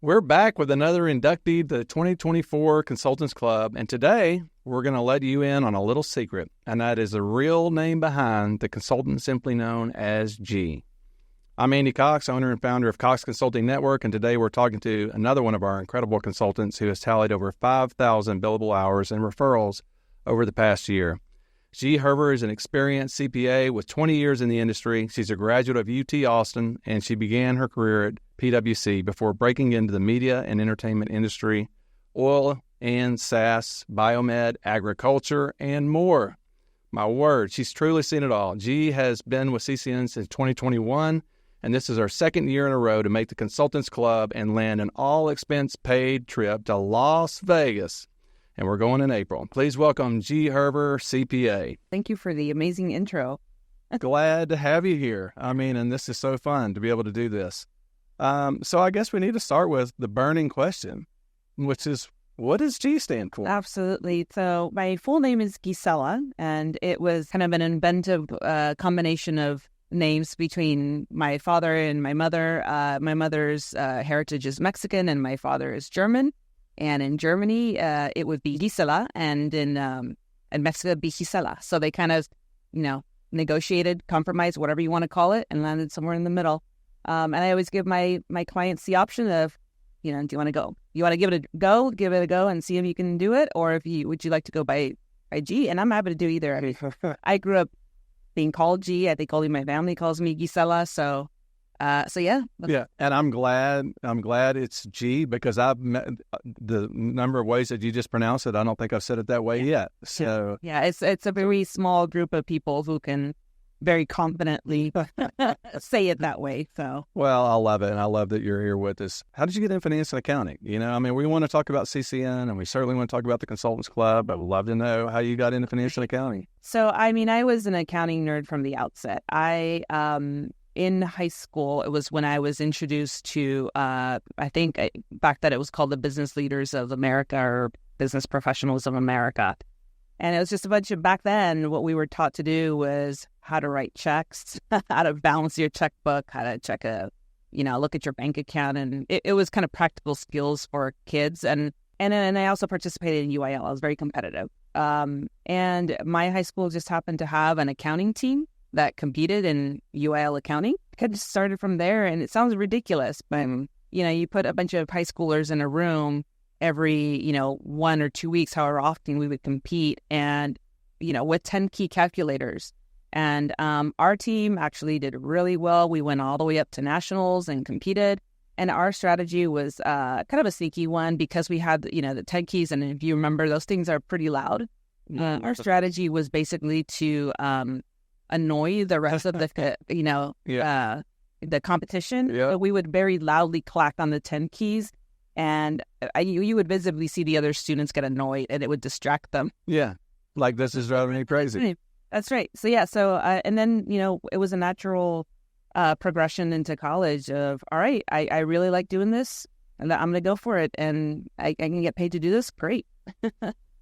We're back with another inductee to the 2024 Consultants Club, and today we're going to let you in on a little secret, and that is the real name behind the consultant simply known as G. I'm Andy Cox, owner and founder of Cox Consulting Network, and today we're talking to another one of our incredible consultants who has tallied over 5,000 billable hours and referrals over the past year. G. Herver is an experienced CPA with 20 years in the industry. She's a graduate of UT Austin, and she began her career at PwC before breaking into the media and entertainment industry, oil and SaaS, biomed, agriculture, and more. My word, she's truly seen it all. G has been with CCN since 2021, and this is our second year in a row to make the Consultants Club and land an all-expense-paid trip to Las Vegas. And we're going in April. Please welcome G. Herver, CPA. Thank you for the amazing intro. Glad to have you here. And this is so fun to be able to do this. So I guess we need to start with the burning question, which is, what does G stand for? Absolutely. So my full name is Gisela, and it was kind of an inventive combination of names between my father and my mother. My mother's heritage is Mexican, and my father is German. And in Germany, it would be Gisela, and in Mexico, it'd be Gisela. So they kind of, negotiated, compromised, whatever you want to call it, and landed somewhere in the middle. And I always give my clients the option of, do you want to go? You want to give it a go and see if you can do it, or would you like to go by G? And I'm happy to do either. I grew up being called G. I think only my family calls me Gisela. So yeah. Yeah, and I'm glad it's G, because I've met the number of ways that you just pronounced it. I don't think I've said it that way yet. So yeah, it's a very small group of people who can very confidently say it that way. So well, I love it, and I love that you're here with us. How did you get in finance and accounting? We want to talk about CCN, and we certainly want to talk about the Consultants Club, but we'd love to know how you got into finance and accounting. So I was an accounting nerd from the outset. In high school, it was when I was introduced to, I think back then it was called the Business Leaders of America, or Business Professionals of America. And it was just a bunch of, back then, what we were taught to do was how to write checks, how to balance your checkbook, how to check look at your bank account. And it was kind of practical skills for kids. And I also participated in UIL. I was very competitive. And my high school just happened to have an accounting team that competed in UIL accounting. I just started from there, and it sounds ridiculous, but you put a bunch of high schoolers in a room every 1 or 2 weeks, however often we would compete, and with 10 key calculators. And our team actually did really well. We went all the way up to nationals and competed. And our strategy was kind of a sneaky one, because we had the 10 keys, and if you remember, those things are pretty loud. Our strategy was basically to annoy the rest of the competition. Yeah. We would very loudly clack on the 10 keys, and you would visibly see the other students get annoyed, and it would distract them. Yeah, like, this is driving me crazy. That's right. So yeah, and then it was a natural progression into college of, all right, I really like doing this, and I'm going to go for it, and I can get paid to do this. Great.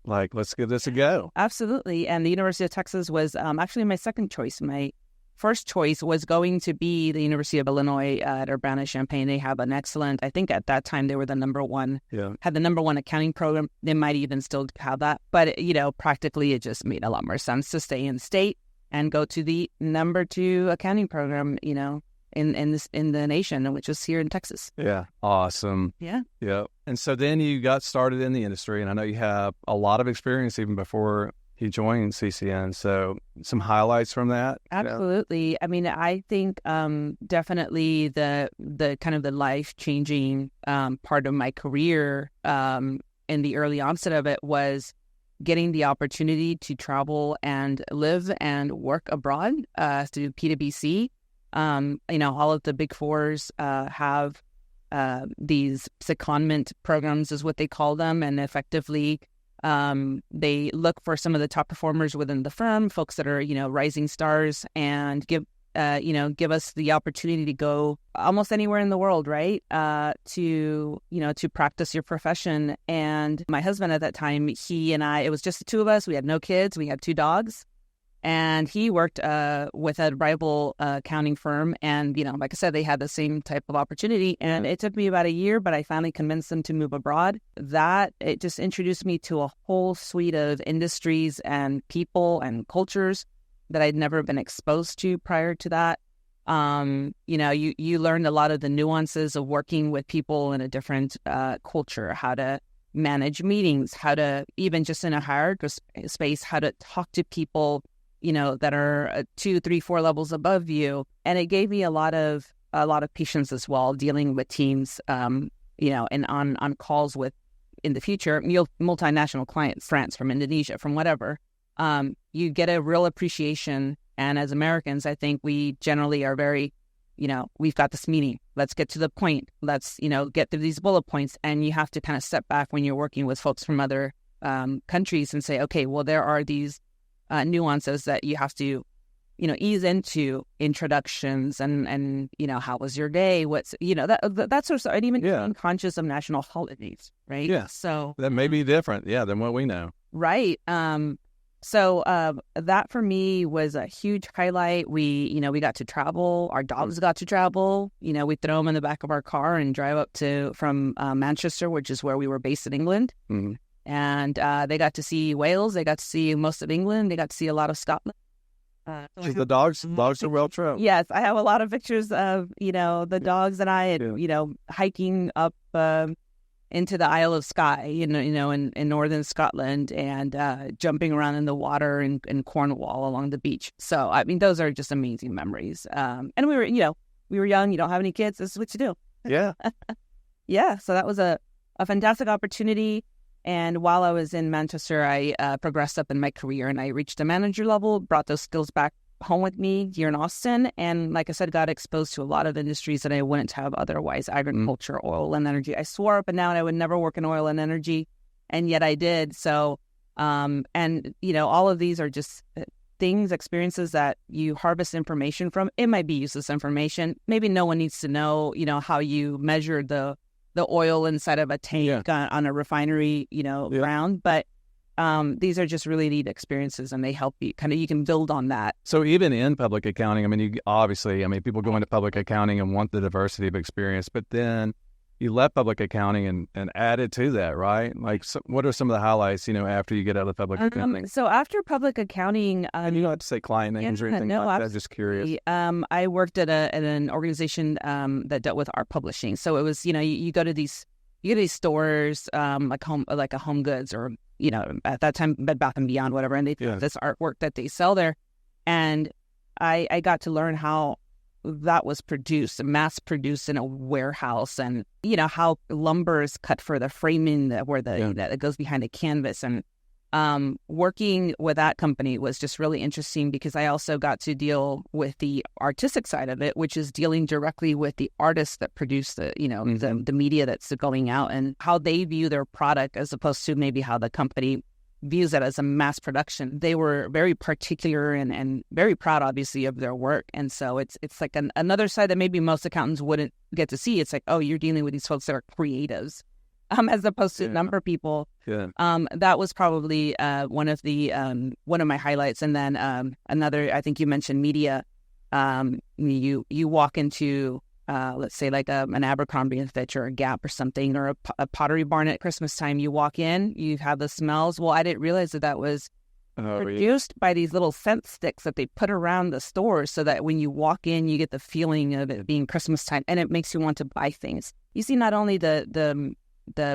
Let's give this a go. Absolutely. And the University of Texas was actually my second choice. My first choice was going to be the University of Illinois at Urbana-Champaign. They have an excellent, I think at that time they were the number one, had the number one accounting program. They might even still have that. But, practically it just made a lot more sense to stay in state and go to the number 2 accounting program, in the nation, which is here in Texas. Yeah. Awesome. Yeah. Yeah. And so then you got started in the industry, and I know you have a lot of experience even before you joined CCN. So some highlights from that. Absolutely. I think definitely the kind of the life-changing part of my career in the early onset of it was getting the opportunity to travel and live and work abroad through PwC. All of the big fours have these secondment programs, is what they call them, and effectively they look for some of the top performers within the firm, folks that are rising stars, and give us the opportunity to go almost anywhere in the world, right? To practice your profession. And my husband at that time, he and I, it was just the two of us. We had no kids. We had 2 dogs. And he worked with a rival accounting firm. And, like I said, they had the same type of opportunity. And it took me about a year, but I finally convinced them to move abroad. It just introduced me to a whole suite of industries and people and cultures that I'd never been exposed to prior to that. You learned a lot of the nuances of working with people in a different culture, how to manage meetings, how to, even just in a hierarchical space, how to talk to people that are 2, 3, 4 levels above you. And it gave me a lot of patience as well, dealing with teams, and on calls with, in the future, multinational clients, France, from Indonesia, from whatever. You get a real appreciation. And as Americans, I think we generally are very, we've got this meeting. Let's get to the point. Let's, get through these bullet points. And you have to kind of step back when you're working with folks from other countries and say, okay, well, there are these nuances that you have to, ease into, introductions and how was your day? What's, that sort of stuff. And even being conscious of national holidays, right? Yeah. So that may be different, than what we know. Right. So that for me was a huge highlight. We got to travel. Our dogs got to travel. We throw them in the back of our car and drive up from Manchester, which is where we were based in England. Mm-hmm. And they got to see Wales. They got to see most of England. They got to see a lot of Scotland. So the dogs are well trained. Yes, I have a lot of pictures of the dogs and I, hiking up into the Isle of Skye, in northern Scotland, and jumping around in the water in Cornwall along the beach. So I mean, those are just amazing memories. And we were young. You don't have any kids. This is what you do. Yeah. Yeah. So that was a fantastic opportunity. And while I was in Manchester, I progressed up in my career and I reached a manager level, brought those skills back home with me here in Austin. And like I said, got exposed to a lot of industries that I wouldn't have otherwise: agriculture, oil and energy. I swore up and down I would never work in oil and energy, and yet I did. So, all of these are just things, experiences that you harvest information from. It might be useless information. Maybe no one needs to know, how you measure the oil inside of a tank on a refinery, ground. But these are just really neat experiences, and they help you you can build on that. So even in public accounting, I mean, people go into public accounting and want the diversity of experience, but then you left public accounting and added to that, right? Like, so what are some of the highlights, after you get out of public accounting? So after public accounting... and you don't have to say client names or anything like that, just curious. I worked at an organization that dealt with art publishing. So it was, you go to these stores, like a Home Goods, or, at that time, Bed Bath & Beyond, whatever, and they have this artwork that they sell there. And I got to learn how that was produced, mass produced in a warehouse, and how lumber is cut for the framing that goes behind a canvas. And working with that company was just really interesting because I also got to deal with the artistic side of it, which is dealing directly with the artists that produce the media that's going out, and how they view their product as opposed to maybe how the company views it as a mass production. They were very particular and very proud, obviously, of their work. And so it's like another side that maybe most accountants wouldn't get to see. It's like, oh, you're dealing with these folks that are creatives, as opposed to number people. Yeah. That was probably one of my highlights. And then another, I think you mentioned media. You walk into let's say like an Abercrombie and Fitch or a Gap or something, or a Pottery Barn at Christmas time. You walk in, you have the smells. Well, I didn't realize that was produced by these little scent sticks that they put around the stores, so that when you walk in, you get the feeling of it being Christmas time, and it makes you want to buy things. You see not only the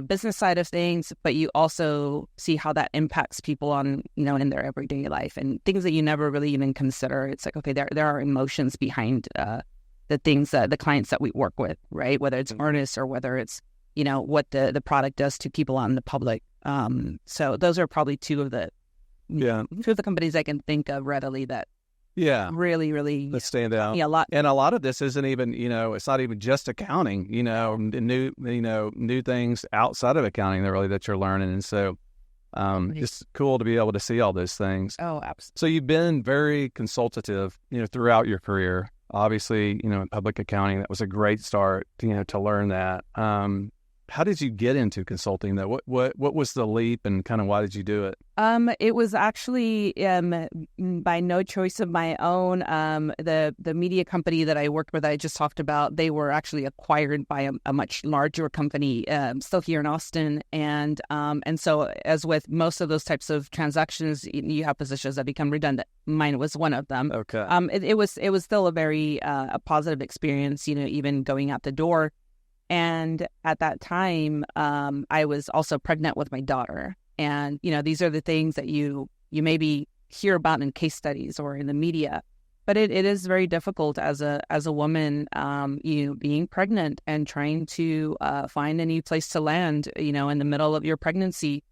business side of things, but you also see how that impacts people on, in their everyday life, and things that you never really even consider. It's like, okay, there are emotions behind the things that the clients that we work with, right? Whether it's artists or whether it's, what the product does to people out in the public. So those are probably two of the companies I can think of readily that really, really that stand out. A lot. And a lot of this isn't even, it's not even just accounting, new things outside of accounting that you're learning. And so it's cool to be able to see all those things. Oh, absolutely. So you've been very consultative, throughout your career. Obviously, in public accounting, that was a great start, to learn that. how did you get into consulting though? What was the leap, and kind of why did you do it? It was actually by no choice of my own. The media company that I worked with, I just talked about, they were actually acquired by a much larger company, still here in Austin, and so as with most of those types of transactions, you have positions that become redundant. Mine was one of them. Okay. It was still a very a positive experience, even going out the door. And at that time, I was also pregnant with my daughter. And, these are the things that you maybe hear about in case studies or in the media. But it is very difficult as a woman, being pregnant and trying to find a new place to land, in the middle of your pregnancy.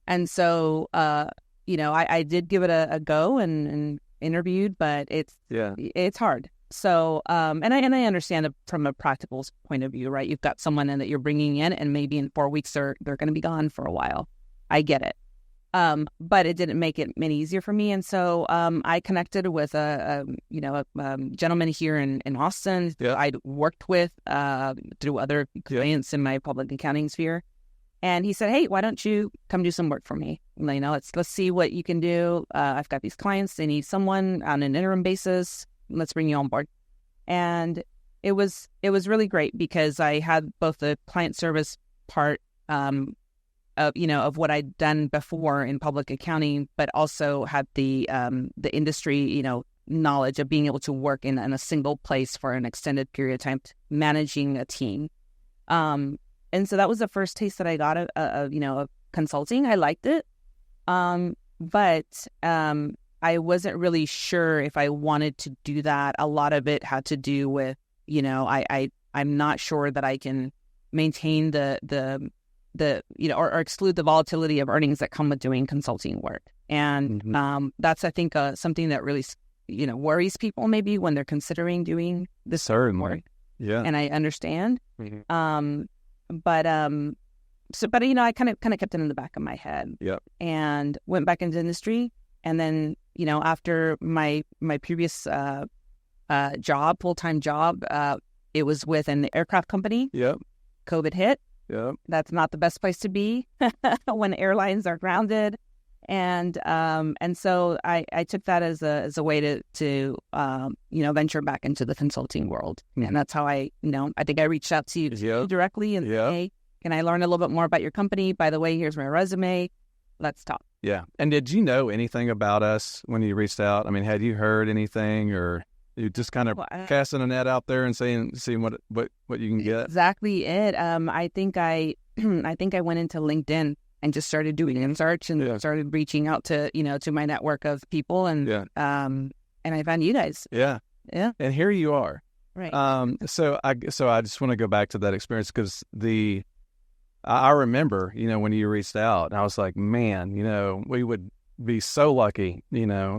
And so, I did give it a go and interviewed, but it's hard. So, and I understand it from a practical point of view, right? You've got someone that you're bringing in, and maybe in 4 weeks they're going to be gone for a while. I get it. But it didn't make it any easier for me. And so, I connected with a gentleman here in Austin. Yeah. I'd worked with, through other clients in my public accounting sphere. And he said, "Hey, why don't you come do some work for me? Let's see what you can do. I've got these clients. They need someone on an interim basis. Let's bring you on board." And it was really great because I had both the client service part of what I'd done before in public accounting, but also had the industry knowledge of being able to work in a single place for an extended period of time, managing a team. And so that was the first taste that I got of consulting. I liked it, but I wasn't really sure if I wanted to do that. A lot of it had to do with, I'm not sure that I can maintain the or exclude the volatility of earnings that come with doing consulting work. And that's, I think, something that really, worries people maybe when they're considering doing this Certainly. work. Yeah. And I understand. Mm-hmm. But I kind of kept it in the back of my head. Yep. And went back into industry. And then, after my previous job, full-time job, it was with an aircraft company. Yep. COVID hit. Yep. That's not the best place to be when airlines are grounded. And so I took that as a way to venture back into the consulting world. And that's how I think I reached out to you directly and said, "Hey, can I learn a little bit more about your company? By the way, here's my resume. Let's talk." Yeah. And did you know anything about us when you reached out? I mean, had you heard anything, or you just kind of casting a net out there and seeing what you can get? Exactly it. I think I went into LinkedIn and just started doing research and started reaching out to my network of people, and I found you guys. Yeah. And here you are. Right. So I just want to go back to that experience, because I remember, when you reached out, I was like, man, we would be so lucky,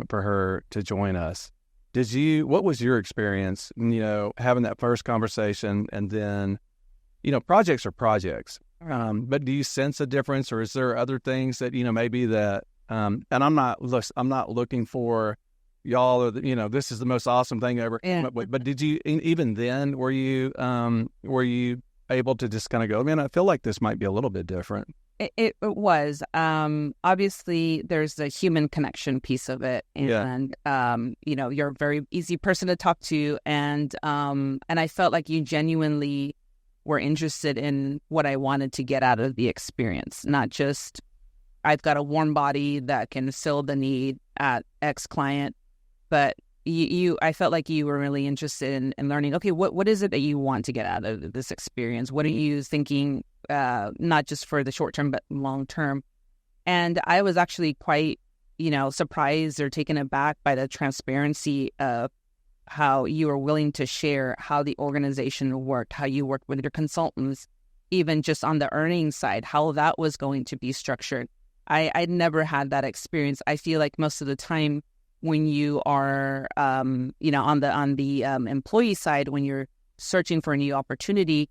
for her to join us. What was your experience, having that first conversation, and then, projects are projects, but do you sense a difference, or is there other things that, maybe that, and I'm not looking for y'all, or this is the most awesome thing ever. Yeah. But did you, even then, were you able to just kind of go, man, I feel like this might be a little bit different? It was. Obviously, there's the human connection piece of it, and you're a very easy person to talk to, and I felt like you genuinely were interested in what I wanted to get out of the experience, not just I've got a warm body that can fill the need at X client, but I felt like you were really interested in learning, okay, what is it that you want to get out of this experience? What are you thinking, not just for the short term, but long term? And I was actually quite, surprised or taken aback by the transparency of how you were willing to share how the organization worked, how you worked with your consultants, even just on the earnings side, how that was going to be structured. I'd never had that experience. I feel like most of the time, when you are, on the employee side, when you're searching for a new opportunity,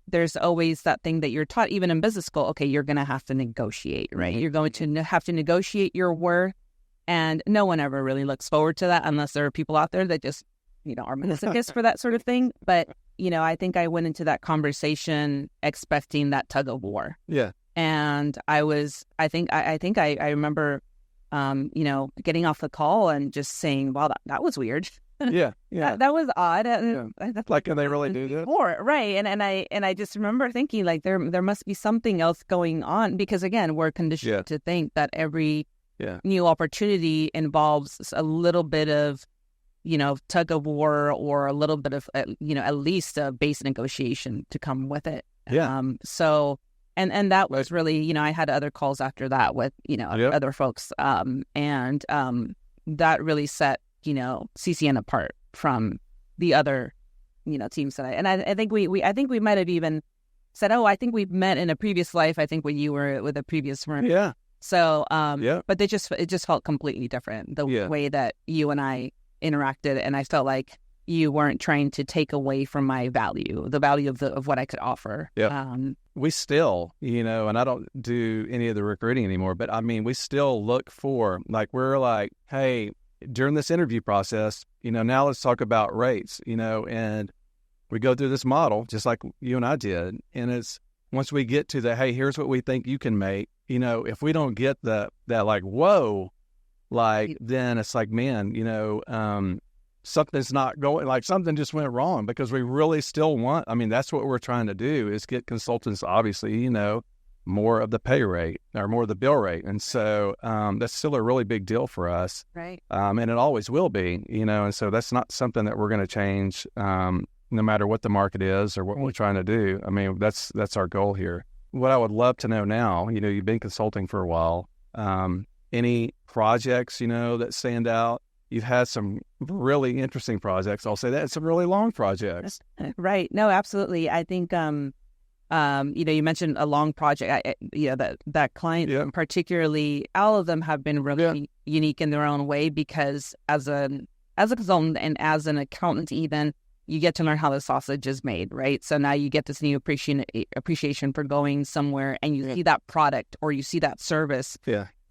there's always that thing that you're taught, even in business school. Okay, you're going to have to negotiate, right? You're going to have to negotiate your worth, and no one ever really looks forward to that, unless there are people out there that just, are masochists for that sort of thing. But I think I went into that conversation expecting that tug of war. Yeah. And I remember, getting off the call and just saying, wow, that was weird. Yeah. That was odd. Yeah. Like, can they really do this? Right. And I just remember thinking, like, there must be something else going on, because again, we're conditioned to think that every new opportunity involves a little bit of, tug of war, or a little bit of, at least a base negotiation to come with it. Yeah. So, and that was really, I had other calls after that with, other folks. And that really set, CCN apart from the other, teams that I think I think we might have even said, oh, I think we've met in a previous life. I think when you were with a previous firm. Yeah. So, but it just felt completely different, the way that you and I interacted. And I felt like you weren't trying to take away from my value, the value of what I could offer. Yeah. We still, and I don't do any of the recruiting anymore, but I mean, we still look for, like, we're like, hey, during this interview process, now let's talk about rates, and we go through this model just like you and I did. And it's, once we get to the, hey, here's what we think you can make, if we don't get that like, whoa, like, then it's like, man, something's not going, like, something just went wrong, because we really still want, I mean, that's what we're trying to do, is get consultants, obviously, more of the pay rate or more of the bill rate. And so that's still a really big deal for us. Right. And it always will be, and so that's not something that we're going to change no matter what the market is or what we're trying to do. I mean, that's our goal here. What I would love to know now, you've been consulting for a while, any projects, that stand out? You've had some really interesting projects. I'll say that. Some really long projects. Right. No, absolutely. I think, you mentioned a long project. That client, particularly, all of them have been really unique in their own way, because as a consultant and as an accountant, even, you get to learn how the sausage is made, right? So now you get this new appreciation for going somewhere, and you see that product or you see that service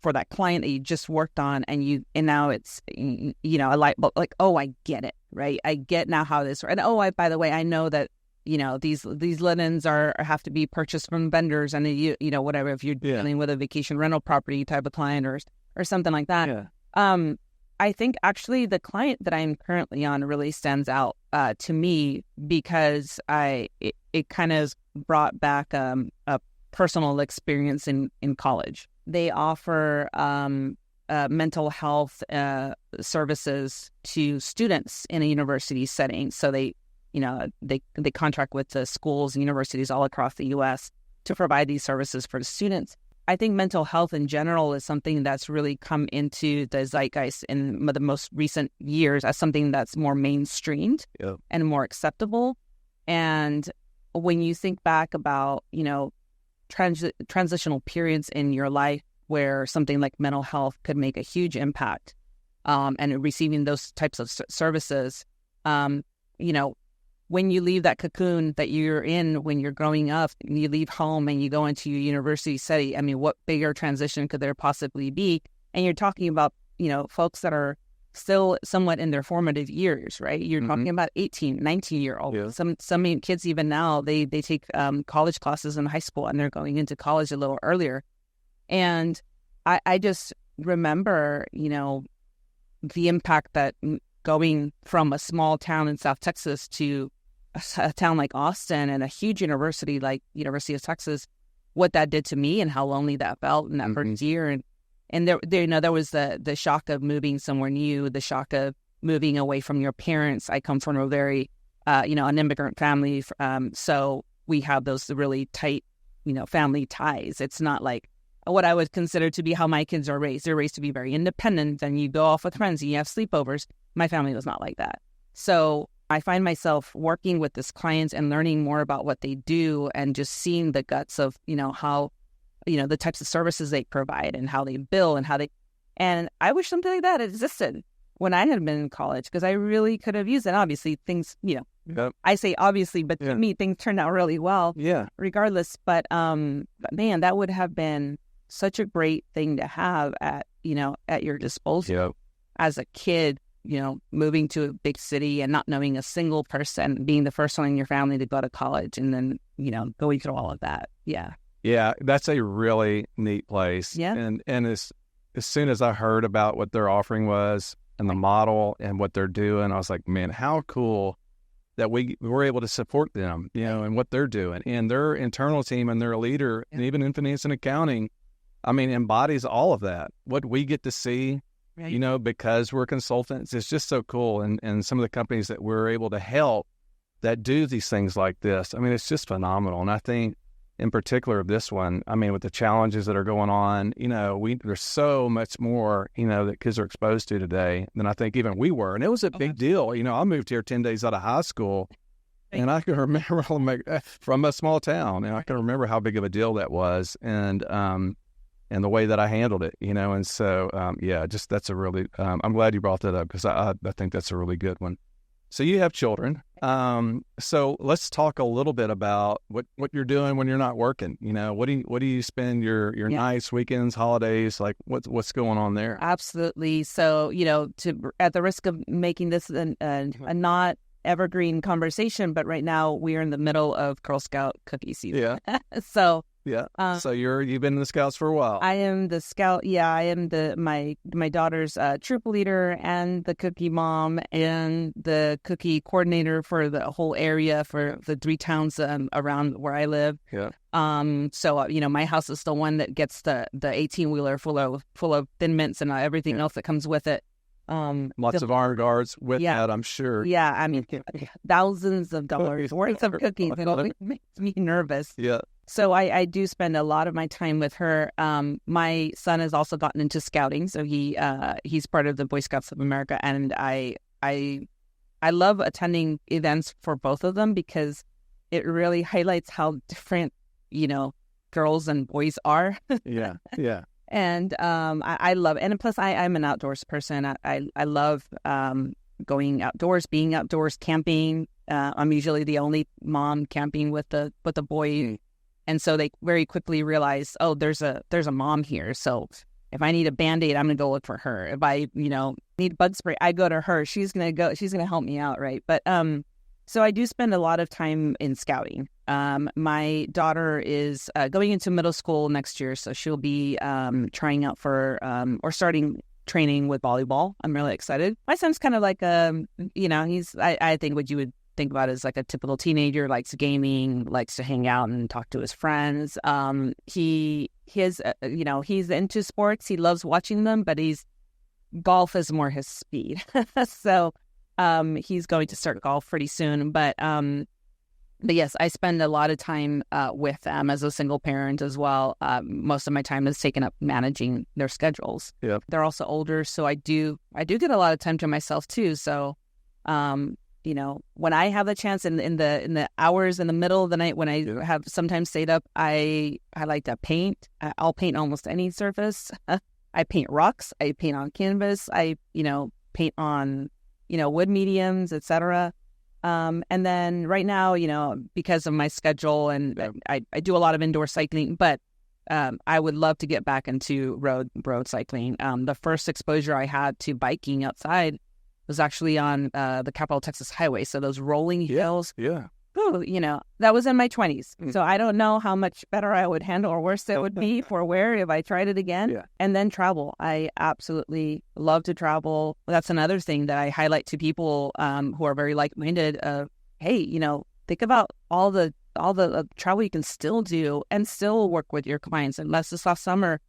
for that client that you just worked on, and now it's, a light bulb, like, oh, I get it, right? I get now how this, and by the way, I know that, these linens have to be purchased from vendors, and whatever, if you're dealing with a vacation rental property type of client or something like that. Yeah. I think actually the client that I'm currently on really stands out to me, because it kind of brought back a personal experience in college. They offer mental health services to students in a university setting. So they contract with the schools and universities all across the U.S. to provide these services for the students. I think mental health in general is something that's really come into the zeitgeist in the most recent years as something that's more mainstreamed and more acceptable. And when you think back about, transitional periods in your life where something like mental health could make a huge impact, and receiving those types of services, when you leave that cocoon that you're in when you're growing up, you leave home and you go into your university setting, I mean, what bigger transition could there possibly be? And you're talking about, folks that are still somewhat in their formative years, right? You're talking about 18, 19-year-olds. Yeah. Some kids even now, they take college classes in high school, and they're going into college a little earlier. And I just remember, the impact that going from a small town in South Texas to a town like Austin and a huge university like University of Texas, what that did to me and how lonely that felt in that first year. And there was the shock of moving somewhere new, the shock of moving away from your parents. I come from a very, an immigrant family. So we have those really tight, family ties. It's not like what I would consider to be how my kids are raised. They're raised to be very independent, and you go off with friends and you have sleepovers. My family was not like that. So I find myself working with this client and learning more about what they do, and just seeing the guts of, how, the types of services they provide and how they bill and I wish something like that existed when I had been in college, because I really could have used it. Obviously things, I say obviously, but to me, things turned out really well regardless. But man, that would have been such a great thing to have at your disposal as a kid, moving to a big city and not knowing a single person, being the first one in your family to go to college, and then, going through all of that. Yeah. Yeah, that's a really neat place. Yeah. And as soon as I heard about what their offering was and the model and what they're doing, I was like, man, how cool that we were able to support them, and what they're doing. And their internal team and their leader, and even in finance and accounting, embodies all of that. What we get to see, right, because we're consultants, it's just so cool. And some of the companies that we're able to help that do these things like this, it's just phenomenal. And I think, in particular, this one, with the challenges that are going on, there's so much more, that kids are exposed to today than I think even we were. And it was a big deal. I moved here 10 days out of high school, and I can remember from a small town, and I can remember how big of a deal that was, and the way that I handled it, And so, that's a really, I'm glad you brought that up, because I think that's a really good one. So you have children. So let's talk a little bit about what you're doing when you're not working. What do you spend your nights, weekends, holidays, like what's going on there? Absolutely. So, at the risk of making this a not evergreen conversation, but right now we are in the middle of Girl Scout cookie season. Yeah. So so you've been in the Scouts for a while. I am the Scout. Yeah, I am my daughter's troop leader and the cookie mom and the cookie coordinator for the whole area for the 3 towns around where I live. Yeah. So my house is the one that gets the 18-wheeler full of Thin Mints and everything else that comes with it. Lots of armed guards with that, I'm sure. Yeah, thousands of dollars worth of cookies. It makes me nervous. Yeah. So I do spend a lot of my time with her. My son has also gotten into scouting, so he's part of the Boy Scouts of America, and I love attending events for both of them because it really highlights how different, girls and boys are. Yeah. And I love it. And plus, I'm an outdoors person. I love going outdoors, being outdoors, camping. I'm usually the only mom camping with the boy. And so they very quickly realize, oh, there's a mom here. So if I need a Band-Aid, I'm going to go look for her. If I, need bug spray, I go to her. She's going to help me out, right? But so I do spend a lot of time in scouting. My daughter is going into middle school next year, so she'll be trying out for or starting training with volleyball. I'm really excited. My son's kind of like he's I think what you would think about as like a typical teenager, likes gaming, likes to hang out and talk to his friends. He's into sports. He loves watching them, but golf is more his speed. So he's going to start golf pretty soon. But yes, I spend a lot of time with them as a single parent as well. Most of my time is taken up managing their schedules. Yeah. They're also older, so I do get a lot of time to myself too. So when I have the chance in the hours in the middle of the night when I have sometimes stayed up, I like to paint. I'll paint almost any surface. I paint rocks. I paint on canvas. I paint on wood mediums, etc. And then right now, because of my schedule and I do a lot of indoor cycling, but I would love to get back into road cycling. The first exposure I had to biking outside was actually on the Capitol Texas Highway. So those rolling hills. Yeah. Ooh, that was in my 20s. So I don't know how much better I would handle or worse it would be for wear if I tried it again. Yeah. And then travel. I absolutely love to travel. That's another thing that I highlight to people who are very like-minded. Hey, think about all the travel you can still do and still work with your clients. And this last summer,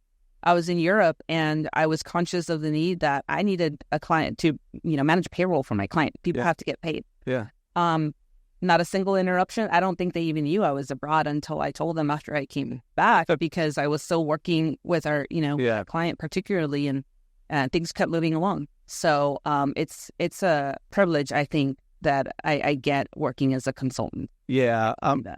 I was in Europe and I was conscious of the need that I needed a client to, manage payroll for my client. People have to get paid. Yeah. Not a single interruption. I don't think they even knew I was abroad until I told them after I came back because I was still working with our, client particularly, and things kept moving along. So it's a privilege, I think, that I get working as a consultant. Yeah,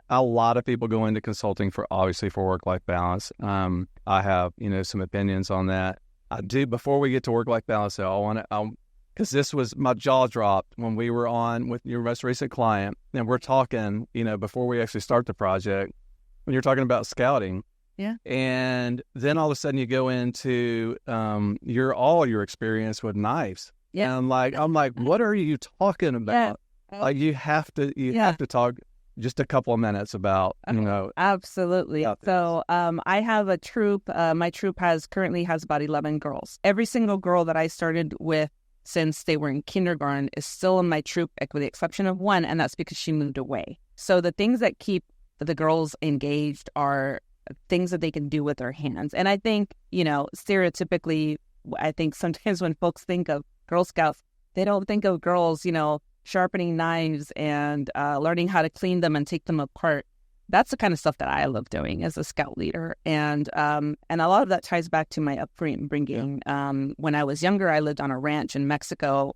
a lot of people go into consulting for work-life balance. I have, some opinions on that. I do. Before we get to work-life balance, though, because this was my jaw dropped when we were on with your most recent client, and we're talking, before we actually start the project, when you're talking about scouting. Yeah. And then all of a sudden you go into your experience with knives. Yeah. And I'm like, what are you talking about? Yeah. Like you have to talk just a couple of minutes about, Absolutely. So I have a troop. My troop currently has about 11 girls. Every single girl that I started with since they were in kindergarten is still in my troop, with the exception of one, and that's because she moved away. So the things that keep the girls engaged are things that they can do with their hands. And I think, stereotypically, I think sometimes when folks think of Girl Scouts, they don't think of girls, sharpening knives and learning how to clean them and take them apart. That's the kind of stuff that I love doing as a Scout leader. And a lot of that ties back to my upbringing. Yeah. When I was younger, I lived on a ranch in Mexico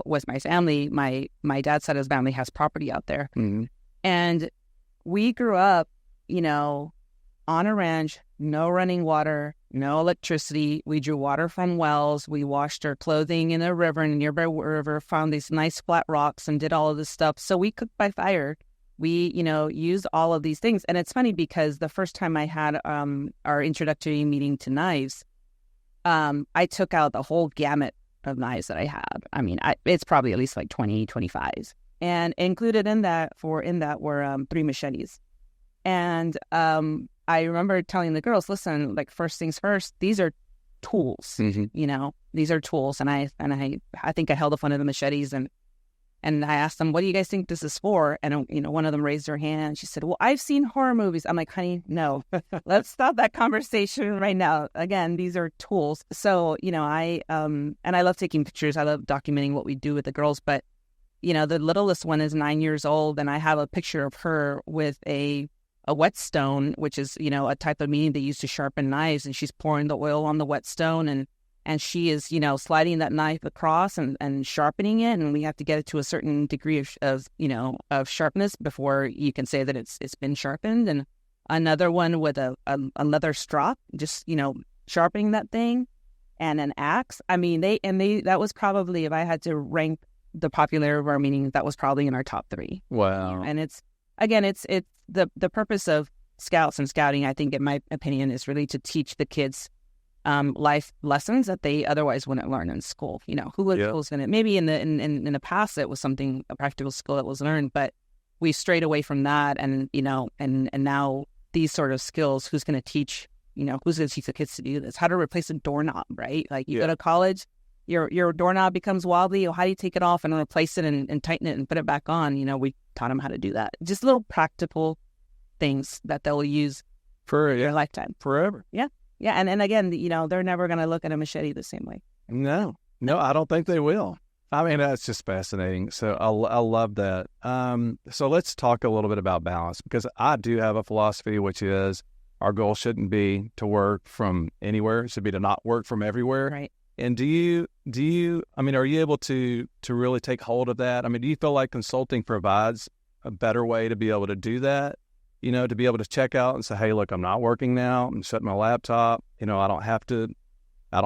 with my family. My dad's side of his family has property out there. Mm-hmm. And we grew up, on a ranch, no running water, no electricity. We drew water from wells. We washed our clothing in a river, in a nearby river, found these nice flat rocks and did all of this stuff. So we cooked by fire. We, used all of these things. And it's funny because the first time I had our introductory meeting to knives, I took out the whole gamut of knives that I had. I mean, it's probably at least like 20, 25s. And included in that were 3 machetes. And I remember telling the girls, listen, like first things first, these are tools, mm-hmm. These are tools. And I think I held up one of the machetes and I asked them, what do you guys think this is for? And, one of them raised her hand. She said, well, I've seen horror movies. I'm like, honey, no, let's stop that conversation right now. Again, these are tools. So, and I love taking pictures. I love documenting what we do with the girls. But, the littlest one is 9 years old. And I have a picture of her with a whetstone, which is, a type of medium they use to sharpen knives. And she's pouring the oil on the whetstone and she is, sliding that knife across and sharpening it. And we have to get it to a certain degree of sharpness before you can say that it's been sharpened. And another one with a leather strop, just, sharpening that thing, and an axe. I mean, that was probably, if I had to rank the popularity of our meetings, that was probably in our top 3. Wow. And it's the purpose of Scouts and Scouting, I think, in my opinion, is really to teach the kids life lessons that they otherwise wouldn't learn in school. Who's going to, maybe in the past it was a practical skill that was learned, but we strayed away from that. And, and now these sort of skills, who's going to teach the kids to do this? How to replace a doorknob, right? Like you go to college, your doorknob becomes wobbly. How do you take it off and replace it and tighten it and put it back on? We taught them how to do that. Just little practical things that they'll use for their lifetime. Forever. Yeah. Yeah. And again, they're never going to look at a machete the same way. No, I don't think they will. I mean, that's just fascinating. So I love that. So let's talk a little bit about balance, because I do have a philosophy, which is our goal shouldn't be to work from anywhere. It should be to not work from everywhere. Right. And do you, I mean, are you able to really take hold of that? I mean, do you feel like consulting provides a better way to be able to do that? To be able to check out and say, hey, look, I'm not working now. I'm shutting my laptop. I don't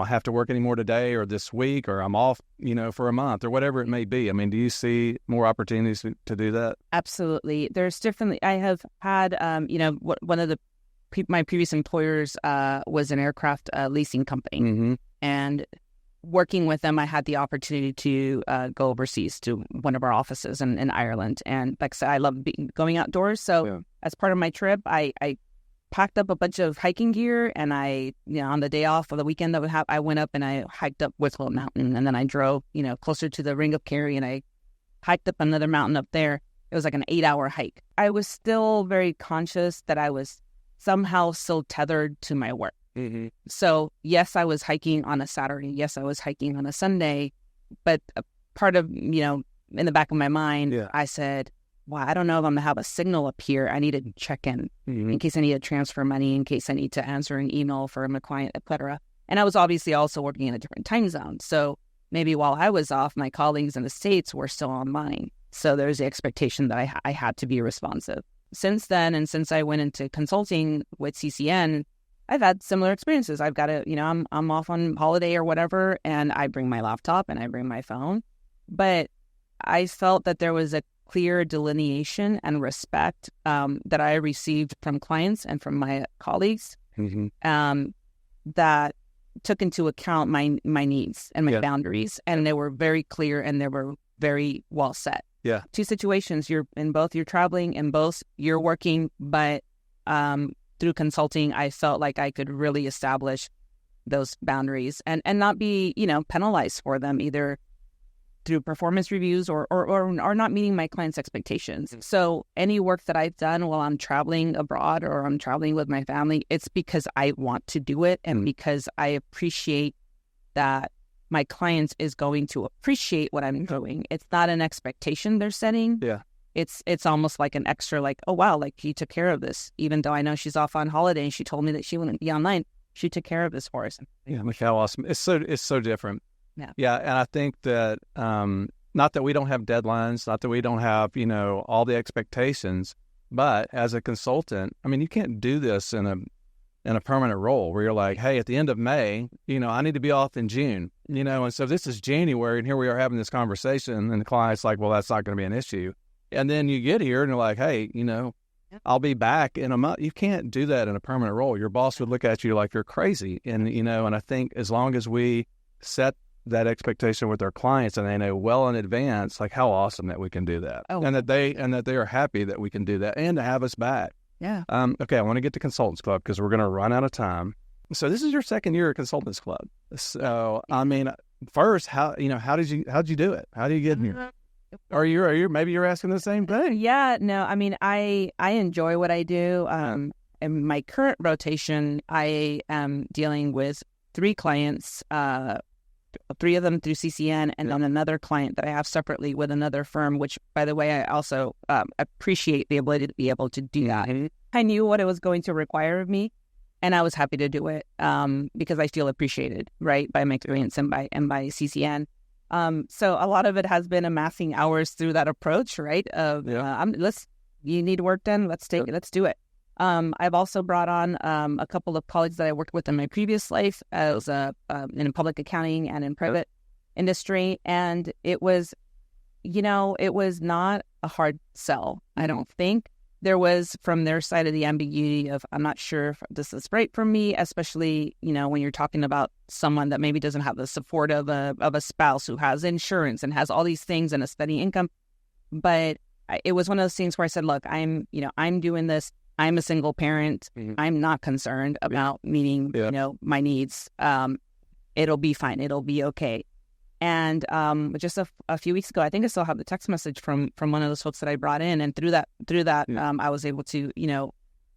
have to work anymore today or this week, or I'm off, for a month or whatever it may be. I mean, do you see more opportunities to do that? Absolutely. There's definitely, I have had, one of my previous employers was an aircraft leasing company. Mm-hmm. And working with them, I had the opportunity to go overseas to one of our offices in Ireland. And like I said, I love going outdoors. So as part of my trip, I packed up a bunch of hiking gear, and on the day off of the weekend that I went up and I hiked up Wicklow Mountain, and then I drove, closer to the Ring of Kerry, and I hiked up another mountain up there. It was like an 8-hour hike. I was still very conscious that I was somehow still tethered to my work. Mm-hmm. So yes, I was hiking on a Saturday. Yes, I was hiking on a Sunday. But a part of, in the back of my mind, I said, well, I don't know if I'm going to have a signal up here. I need to check in case I need to transfer money, in case I need to answer an email from a client, etc. And I was obviously also working in a different time zone. So maybe while I was off, my colleagues in the States were still online. So there's the expectation that I had to be responsive. Since then, and since I went into consulting with CCN, I've had similar experiences. I've got to, I'm off on holiday or whatever, and I bring my laptop and I bring my phone. But I felt that there was a clear delineation and respect that I received from clients and from my colleagues, mm-hmm. that took into account my needs and my boundaries, and they were very clear and they were very well set. Yeah. Two situations, you're traveling, and both you're working, but through consulting, I felt like I could really establish those boundaries and not be, penalized for them, either through performance reviews or not meeting my clients' expectations. So any work that I've done while I'm traveling abroad or I'm traveling with my family, it's because I want to do it and because I appreciate that my clients is going to appreciate what I'm doing. It's not an expectation they're setting. Yeah. It's almost like an extra, like, oh, wow, like he took care of this. Even though I know she's off on holiday and she told me that she wouldn't be online, she took care of this for us. Yeah, look how awesome. It's so different. Yeah. Yeah, and I think that not that we don't have deadlines, not that we don't have, all the expectations, but as a consultant, I mean, you can't do this in a permanent role where you're like, hey, at the end of May, I need to be off in June, and so this is January and here we are having this conversation and the client's like, well, that's not going to be an issue. And then you get here and you're like, hey, I'll be back in a month. You can't do that in a permanent role. Your boss would look at you like you're crazy. And, and I think as long as we set that expectation with our clients and they know well in advance, like how awesome that we can do that. Oh. And that they are happy that we can do that and to have us back. Yeah. Okay. I want to get to Consultants Club because we're going to run out of time. So this is your second year at Consultants Club. So, I mean, first, how'd you do it? How do you get in here? Are you maybe you're asking the same thing? Yeah, no, I mean, I enjoy what I do. In my current rotation, I am dealing with 3 clients, 3 of them through CCN, and then another client that I have separately with another firm, which, by the way, I also appreciate the ability to be able to do that. I knew what it was going to require of me, and I was happy to do it because I feel appreciated, right, by my clients and by CCN. So a lot of it has been amassing hours through that approach, right? You need work done. Let's do it. I've also brought on a couple of colleagues that I worked with in my previous life as in public accounting and in private industry. And it was not a hard sell, I don't think. There was, from their side of the ambiguity of, I'm not sure if this is right for me, especially, when you're talking about someone that maybe doesn't have the support of a spouse who has insurance and has all these things and a steady income. But it was one of those things where I said, look, I'm doing this. I'm a single parent. Mm-hmm. I'm not concerned about meeting, my needs. It'll be fine. It'll be okay. And just a few weeks ago, I think I still have the text message from one of those folks that I brought in, and through that, I was able to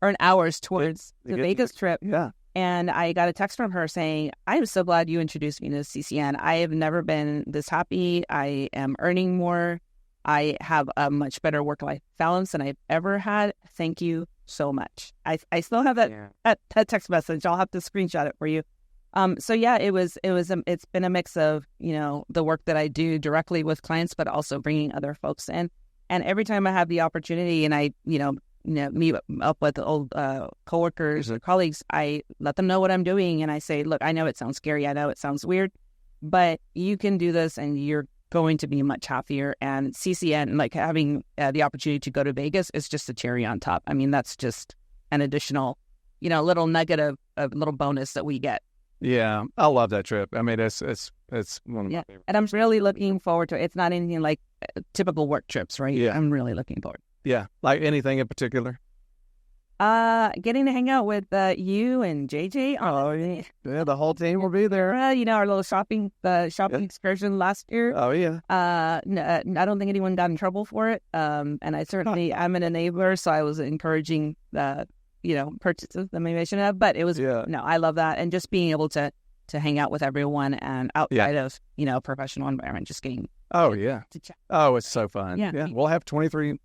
earn hours towards the Vegas trip. Yeah. And I got a text from her saying, "I'm so glad you introduced me to CCN. I have never been this happy. I am earning more. I have a much better work-life balance than I've ever had. Thank you so much." I still have that text message. I'll have to screenshot it for you. So yeah, it's been a mix of, the work that I do directly with clients, but also bringing other folks in. And every time I have the opportunity and I, meet up with old coworkers or colleagues, I let them know what I'm doing. And I say, look, I know it sounds scary. I know it sounds weird, but you can do this and you're going to be much happier. And CCN, like having the opportunity to go to Vegas is just a cherry on top. I mean, that's just an additional, little nugget of a little bonus that we get. Yeah, I love that trip. I mean, it's one of my favorites. And I'm really looking forward to it. It's not anything like typical work trips, right? Yeah. I'm really looking forward. Yeah, like anything in particular? Getting to hang out with you and JJ. Oh, yeah, the whole team will be there. Our little shopping excursion last year. Oh, yeah. I don't think anyone got in trouble for it. And I certainly I'm an enabler, so I was encouraging purchases that maybe I shouldn't have. But it was, I love that. And just being able to hang out with everyone and outside of, professional environment, just getting to chat. Oh, it's so fun. Yeah. We'll have 23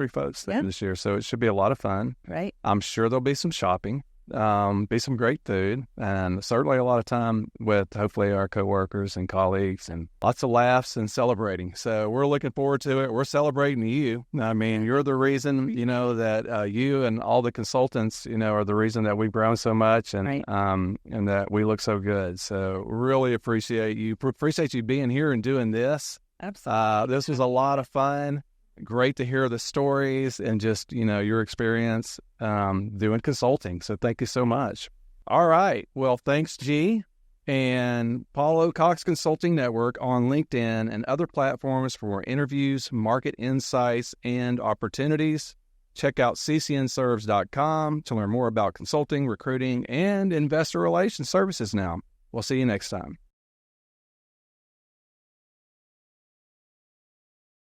folks there this year, so it should be a lot of fun. Right. I'm sure there'll be some shopping, be some great food, and certainly a lot of time with hopefully our coworkers and colleagues, and lots of laughs and celebrating. So we're looking forward to it. We're celebrating you. I mean, you're the reason, that you and all the consultants, are the reason that we've grown so much and and that we look so good. So really appreciate you. Appreciate you being here and doing this. Absolutely. This was a lot of fun. Great to hear the stories and just, your experience doing consulting. So thank you so much. All right. Well, thanks, G. And follow Cox Consulting Network on LinkedIn and other platforms for more interviews, market insights, and opportunities. Check out ccnserves.com to learn more about consulting, recruiting, and investor relations services now. We'll see you next time.